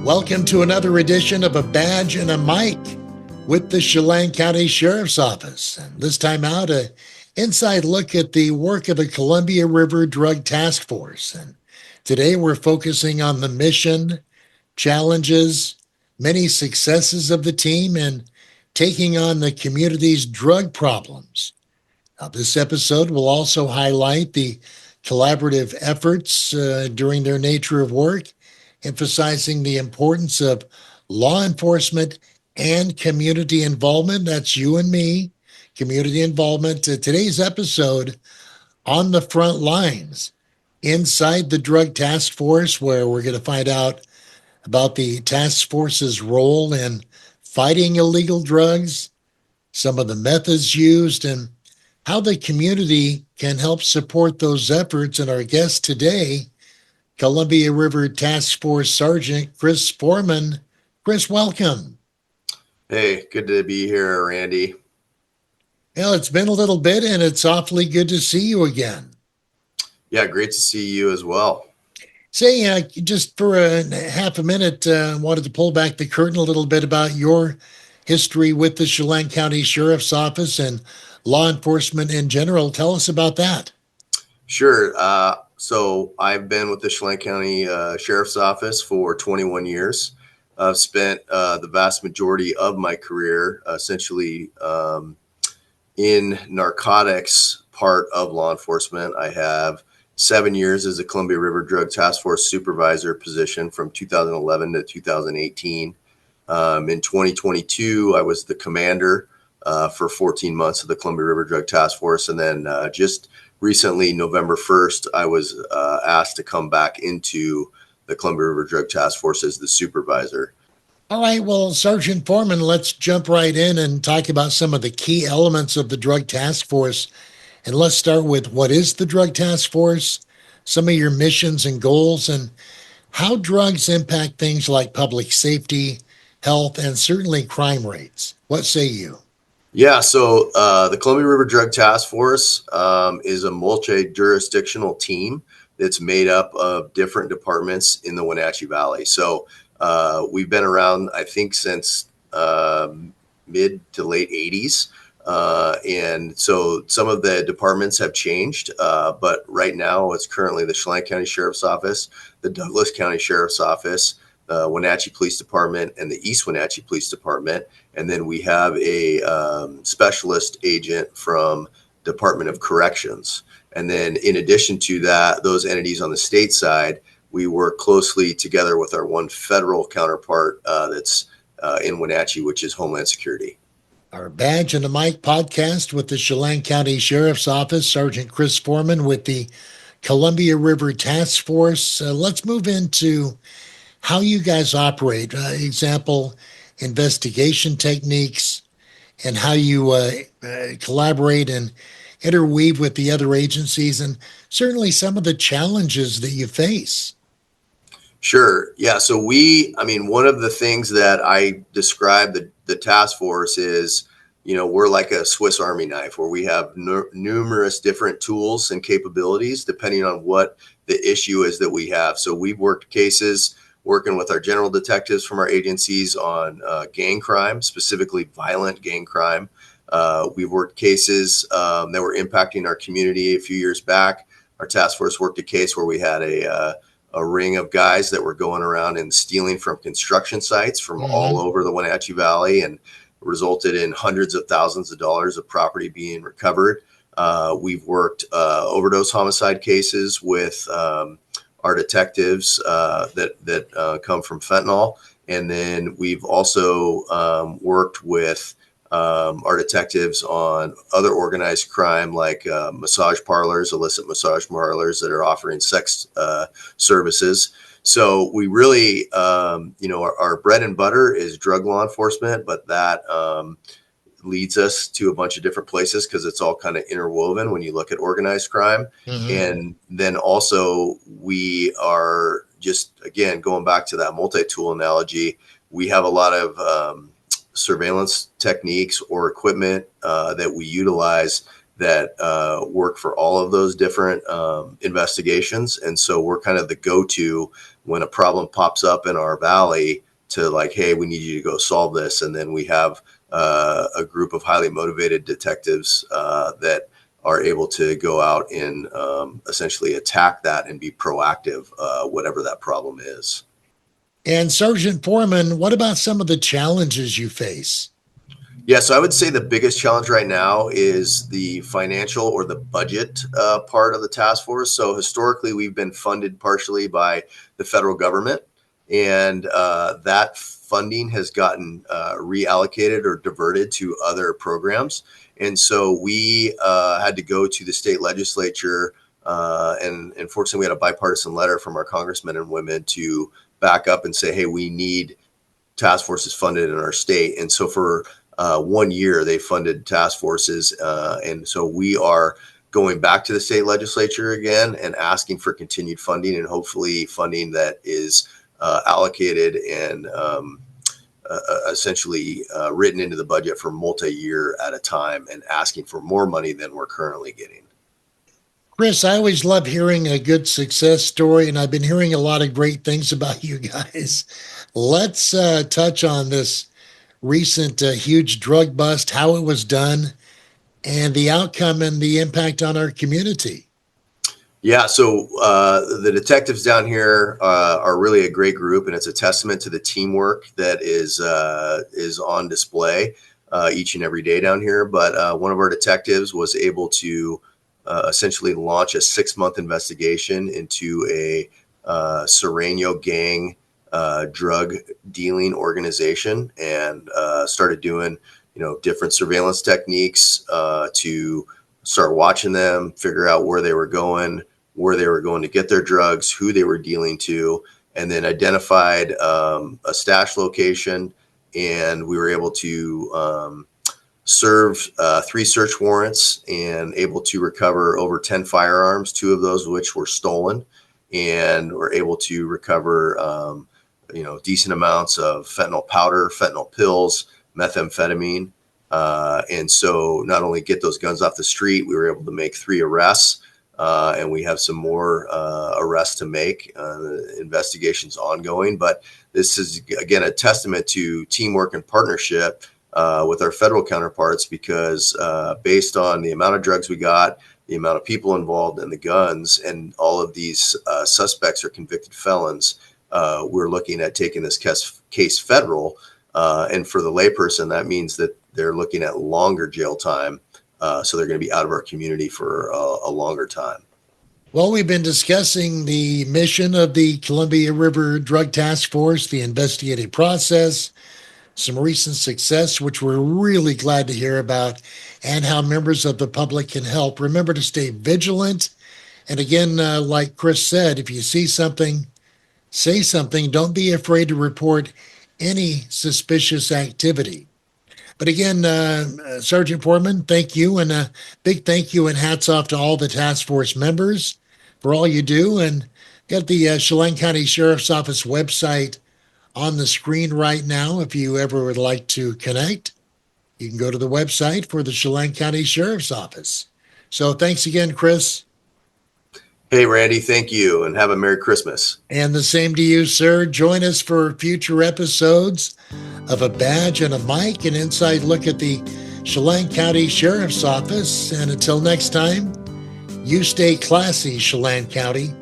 Welcome to another edition of A Badge and a Mic with the Chelan County Sheriff's Office. And this time out, an inside look at the work of the Columbia River Drug Task Force. And today we're focusing on the mission, challenges, many successes of the team, and taking on the community's drug problems. Now, this episode will also highlight the collaborative efforts during their nature of work, emphasizing the importance of law enforcement and community involvement. That's you and me, community involvement. Today's episode, On the Front Lines, inside the Drug Task Force, where we're going to find out about the task force's role in fighting illegal drugs, some of the methods used, and how the community can help support those efforts. And our guest today, Columbia River Task Force Sergeant Chris Foreman. Chris, welcome. Hey, good to be here, Randy. Well, it's been a little bit, and it's awfully good to see you again. Yeah, great to see you as well. Say, just for half a minute, wanted to pull back the curtain a little bit about your history with the Chelan County Sheriff's Office and law enforcement in general. Tell us about that. Sure. So I've been with the Chelan County Sheriff's Office for 21 years. I've spent the vast majority of my career essentially in narcotics part of law enforcement. I have 7 years as a Columbia River Drug Task Force supervisor position from 2011 to 2018. In 2022, I was the commander for 14 months of the Columbia River Drug Task Force. And then just recently, November 1st, I was asked to come back into the Columbia River Drug Task Force as the supervisor. All right, well, Sergeant Foreman, let's jump right in and talk about some of the key elements of the Drug Task Force. And let's start with what is the Drug Task Force, some of your missions and goals, and how drugs impact things like public safety, health, and certainly crime rates. What say you? Yeah, so the Columbia River Drug Task Force is a multi-jurisdictional team that's made up of different departments in the Wenatchee Valley. So we've been around, I think, since mid to late 80s. And so some of the departments have changed, but right now it's currently the Chelan County Sheriff's Office, the Douglas County Sheriff's Office, the Wenatchee Police Department, and the East Wenatchee Police Department. And then we have a specialist agent from Department of Corrections. And then in addition to that, those entities on the state side, we work closely together with our one federal counterpart that's in Wenatchee, which is Homeland Security. Our Badge and a Mic podcast with the Chelan County Sheriff's Office, Sergeant Chris Foreman with the Columbia River Task Force. Let's move into how you guys operate. Example, investigation techniques, and how you collaborate and interweave with the other agencies, and certainly some of the challenges that you face. Sure. Yeah. So one of the things that I describe the task force is, we're like a Swiss Army knife where we have numerous different tools and capabilities depending on what the issue is that we have. So we've worked cases working with our general detectives from our agencies on gang crime, specifically violent gang crime. We've worked cases that were impacting our community a few years back. Our task force worked a case where we had a ring of guys that were going around and stealing from construction sites from all over the Wenatchee Valley, and resulted in hundreds of thousands of dollars of property being recovered. We've worked overdose homicide cases with our detectives that come from fentanyl. And then we've also worked with our detectives on other organized crime like massage parlors, illicit massage parlors that are offering sex services. So we really, our bread and butter is drug law enforcement, but that leads us to a bunch of different places because it's all kind of interwoven when you look at organized crime. And then also we are just, again, going back to that multi-tool analogy, we have a lot of surveillance techniques or equipment that we utilize that work for all of those different investigations. And so we're kind of the go-to when a problem pops up in our valley to like, hey, we need you to go solve this. And then we have a group of highly motivated detectives that are able to go out and essentially attack that and be proactive, whatever that problem is. And Sergeant Foreman, what about some of the challenges you face? Yeah, so I would say the biggest challenge right now is the financial or the budget part of the task force. So historically, we've been funded partially by the federal government, and that funding has gotten reallocated or diverted to other programs. And so we had to go to the state legislature, and fortunately, we had a bipartisan letter from our congressmen and women to back up and say, hey, we need task forces funded in our state. And so for 1 year, they funded task forces. And so we are going back to the state legislature again and asking for continued funding, and hopefully funding that is allocated and essentially written into the budget for multi-year at a time, and asking for more money than we're currently getting. Chris, I always love hearing a good success story, and I've been hearing a lot of great things about you guys. Let's touch on this recent huge drug bust, how it was done, and the outcome and the impact on our community. Yeah, so the detectives down here are really a great group, and it's a testament to the teamwork that is on display each and every day down here. But one of our detectives was able to essentially launch a 6-month investigation into a Serrano gang drug dealing organization, and started doing different surveillance techniques to start watching them, figure out where they were going to get their drugs, who they were dealing to, and then identified a stash location. And we were able to serve 3 search warrants and able to recover over 10 firearms, 2 of those which were stolen, and were able to recover decent amounts of fentanyl powder, fentanyl pills, methamphetamine. And so not only get those guns off the street, we were able to make 3 arrests. And we have some more arrests to make. The investigation's ongoing, but this is, again, a testament to teamwork and partnership with our federal counterparts, because based on the amount of drugs we got, the amount of people involved, and the guns, and all of these suspects are convicted felons, we're looking at taking this case federal. And for the layperson, that means that they're looking at longer jail time. So they're going to be out of our community for a longer time. Well, we've been discussing the mission of the Columbia River Drug Task Force, the investigative process, some recent success, which we're really glad to hear about, and how members of the public can help. Remember to stay vigilant. And again, like Chris said, if you see something, say something. Don't be afraid to report any suspicious activity. But again, Sergeant Foreman, thank you, and a big thank you and hats off to all the task force members for all you do. And got the Chelan County Sheriff's Office website on the screen right now. If you ever would like to connect, you can go to the website for the Chelan County Sheriff's Office. So thanks again, Chris. Hey, Randy, thank you, and have a Merry Christmas. And the same to you, sir. Join us for future episodes of A Badge and a Mic, an inside look at the Chelan County Sheriff's Office. And until next time, you stay classy, Chelan County.